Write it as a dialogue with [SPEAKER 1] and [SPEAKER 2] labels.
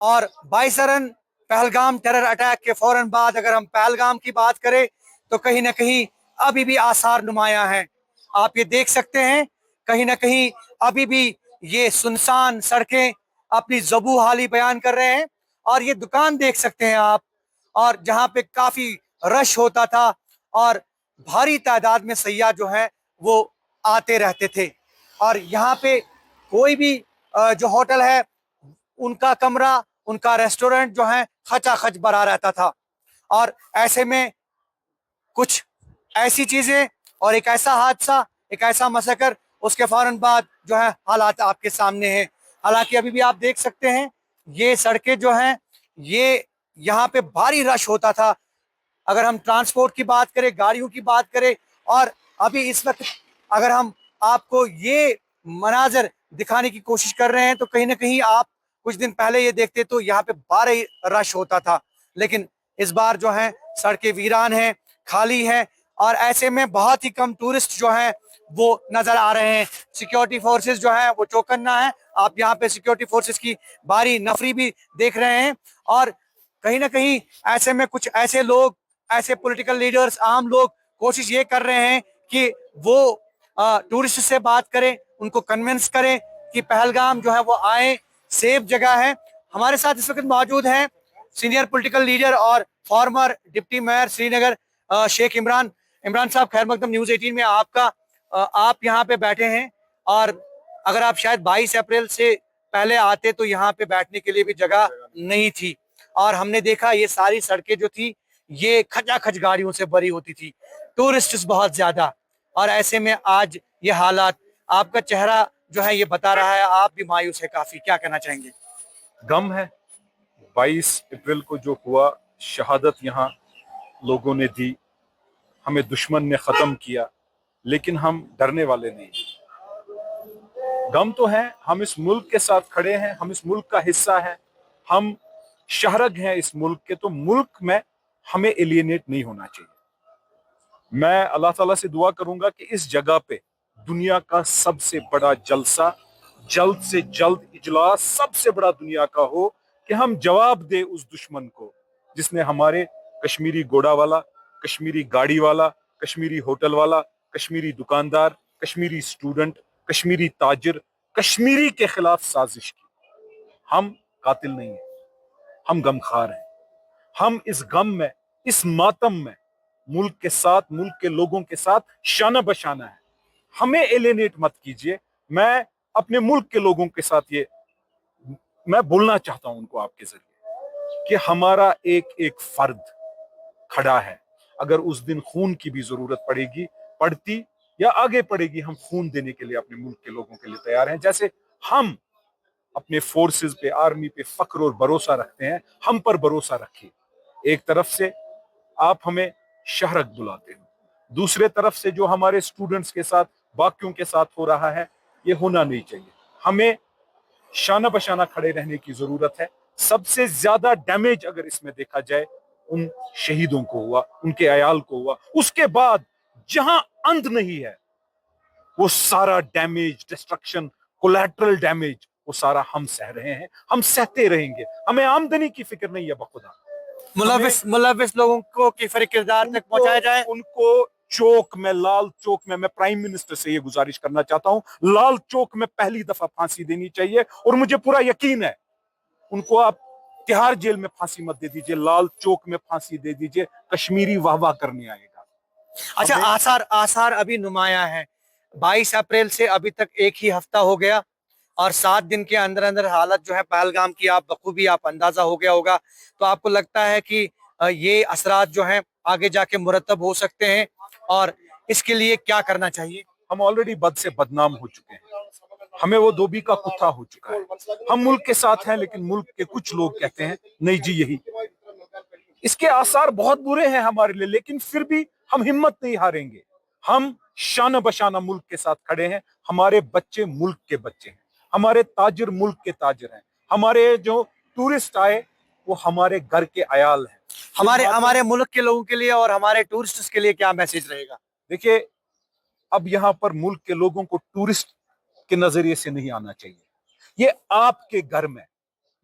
[SPEAKER 1] اور 22 Pahalgam terror attack کے فوراً بعد اگر ہم پہلگام کی بات کریں تو کہیں نہ کہیں ابھی بھی آثار نمایاں ہیں. آپ یہ دیکھ سکتے ہیں کہیں نہ کہیں ابھی بھی یہ سنسان سڑکیں اپنی ذبح حالی بیان کر رہے ہیں. اور یہ دکان دیکھ سکتے ہیں آپ، اور جہاں پہ کافی رش ہوتا تھا اور بھاری تعداد میں سیاح جو ہیں وہ آتے رہتے تھے. اور یہاں پہ کوئی بھی جو ہوٹل ہے ان کا کمرہ، ان کا ریسٹورنٹ جو ہے کھچا کھچ بھرا رہتا تھا. اور ایسے میں کچھ ایسی چیزیں اور ایک ایسا حادثہ، ایک ایسا مسکر، اس کے فوراً بعد جو ہے حالات آپ کے سامنے ہیں. حالانکہ ابھی بھی آپ دیکھ سکتے ہیں یہ سڑکیں جو ہیں یہ یہاں پہ بھاری رش ہوتا تھا. اگر ہم ٹرانسپورٹ کی بات کریں، گاڑیوں کی بات کریں، اور ابھی اس وقت اگر ہم آپ کو یہ مناظر دکھانے کی کوشش کر رہے ہیں تو کہیں نہ کہیں آپ کچھ دن پہلے یہ دیکھتے تو یہاں پہ بھاری رش ہوتا تھا. لیکن اس بار جو ہے سڑکیں ویران ہیں، خالی ہیں، اور ایسے میں بہت ہی کم ٹورسٹ جو ہیں وہ نظر آ رہے ہیں. سیکیورٹی فورسز جو ہیں وہ چوکنا ہے. آپ یہاں پہ سیکیورٹی فورسز کی بھاری نفری بھی دیکھ رہے ہیں. اور کہیں نہ کہیں ایسے میں کچھ ایسے لوگ، ایسے پولیٹیکل لیڈرز، عام لوگ کوشش یہ کر رہے ہیں کہ وہ ٹورسٹ سے بات کریں، ان کو کنونس کریں کہ پہلگام جو ہے وہ آئیں، سیف جگہ ہے. ہمارے ساتھ اس وقت موجود ہیں سینئر پولیٹیکل لیڈر اور فارمر ڈپٹی میئر سری نگر شیخ عمران. عمران صاحب خیر مقدم نیوز 18 میں آپ کا آپ یہاں پہ بیٹھے ہیں، اور اگر آپ شاید 22 اپریل سے پہلے آتے تو یہاں پہ بیٹھنے کے لیے بھی جگہ نہیں تھی. اور ہم نے دیکھا یہ ساری سڑکیں جو تھی یہ کھچا کھچ گاڑیوں سے بھری ہوتی تھی، ٹورسٹ بہت زیادہ. اور ایسے میں آج یہ حالات، آپ کا چہرہ جو ہے یہ بتا رہا ہے آپ بھی مایوس ہے کافی. کیا کہنا چاہیں گے؟
[SPEAKER 2] غم ہے 22 اپریل کو جو ہوا، شہادت یہاں لوگوں نے دی، ہمیں دشمن نے ختم کیا، لیکن ہم ڈرنے والے نہیں. غم تو ہے، ہم اس ملک کے ساتھ کھڑے ہیں، ہم اس ملک کا حصہ ہیں، ہم شہرگ ہیں اس ملک کے، تو ملک میں ہمیں ایلینیٹ نہیں ہونا چاہیے. میں اللہ تعالیٰ سے دعا کروں گا کہ اس جگہ پہ دنیا کا سب سے بڑا جلسہ، جلد سے جلد اجلاس سب سے بڑا دنیا کا ہو، کہ ہم جواب دے اس دشمن کو جس نے ہمارے کشمیری گھوڑا والا، کشمیری گاڑی والا، کشمیری ہوٹل والا، کشمیری دکاندار، کشمیری سٹوڈنٹ، کشمیری تاجر، کشمیری کے خلاف سازش کی. ہم قاتل نہیں ہیں، ہم غمخوار ہیں. ہم اس غم میں، اس ماتم میں ملک کے ساتھ، ملک کے لوگوں کے ساتھ شانہ بشانہ ہے. ہمیں ایلینیٹ مت کیجئے. میں اپنے ملک کے لوگوں کے ساتھ یہ میں بولنا چاہتا ہوں ان کو آپ کے ذریعے کہ ہمارا ایک ایک فرد کھڑا ہے. اگر اس دن خون کی بھی ضرورت پڑتی یا آگے پڑے گی، ہم خون دینے کے لیے اپنے ملک کے لوگوں کے لیے تیار ہیں. جیسے ہم اپنے فورسز پہ، آرمی پہ فخر اور بھروسہ رکھتے ہیں، ہم پر بھروسہ رکھیے. ایک طرف سے آپ ہمیں شہرک بلاتے ہیں، دوسرے طرف سے جو ہمارے سٹوڈنٹس کے ساتھ، باقیوں کے ساتھ ہو رہا ہے، یہ ہونا نہیں چاہیے. ہمیں شانہ بشانہ کھڑے رہنے کی ضرورت ہے. سب سے زیادہ ڈیمیج اگر اس میں دیکھا جائے ان شہیدوں کو ہوا، ان کے عیال کو ہوا. اس کے بعد جہاں اند نہیں ہے وہ سارا ڈیمیج، ڈسٹرکشن، کولیٹرل ڈیمیج، وہ سارا ہم سہ رہے ہیں، ہم سہتے رہیں گے. ہمیں آمدنی کی فکر نہیں ہے بخدا.
[SPEAKER 1] ملوث لوگوں کو کفر کردار تک پہنچایا جائے.
[SPEAKER 2] ان کو چوک میں، لال چوک میں پرائم منسٹر سے یہ گزارش کرنا چاہتا ہوں، لال چوک میں پہلی دفعہ پھانسی دینی چاہیے. اور مجھے پورا یقین ہے ان کو آپ تہاڑ جیل میں پھانسی مت دے دیجئے، لال چوک میں پھانسی دے دیجئے. کشمیری واہ واہ کرنے آئے گا.
[SPEAKER 1] اچھا، آثار ابھی نمایاں ہیں. 22 اپریل سے ابھی تک ایک ہی ہفتہ ہو گیا، اور 7 دن کے اندر اندر حالت جو ہے پہلگام کی آپ بخوبی آپ اندازہ ہو گیا ہوگا. تو آپ کو لگتا ہے کہ یہ اثرات جو ہیں آگے جا کے مرتب ہو سکتے ہیں، اور اس کے لیے کیا کرنا چاہیے؟
[SPEAKER 2] ہم آلریڈی بد سے بدنام ہو چکے ہیں، ہمیں وہ دھوبی کا کتا ہو چکا ہے. ہم ملک کے ساتھ ہیں، لیکن ملک کے کچھ لوگ کہتے ہیں نہیں جی یہی. اس کے آثار بہت برے ہیں ہمارے لیے، لیکن پھر بھی ہم ہمت نہیں ہاریں گے. ہم شانہ بشانہ ملک کے ساتھ کھڑے ہیں. ہمارے بچے ملک کے بچے ہیں، ہمارے تاجر ملک کے تاجر ہیں، ہمارے جو ٹورسٹ آئے وہ ہمارے گھر کے عیال ہیں.
[SPEAKER 1] ہمارے ملک کے لوگوں کے لیے اور ہمارے ٹورسٹس کے لیے کیا میسج رہے گا؟
[SPEAKER 2] دیکھیے، اب یہاں پر ملک کے لوگوں کو ٹورسٹ کے نظریے سے نہیں آنا چاہیے. یہ آپ کے گھر میں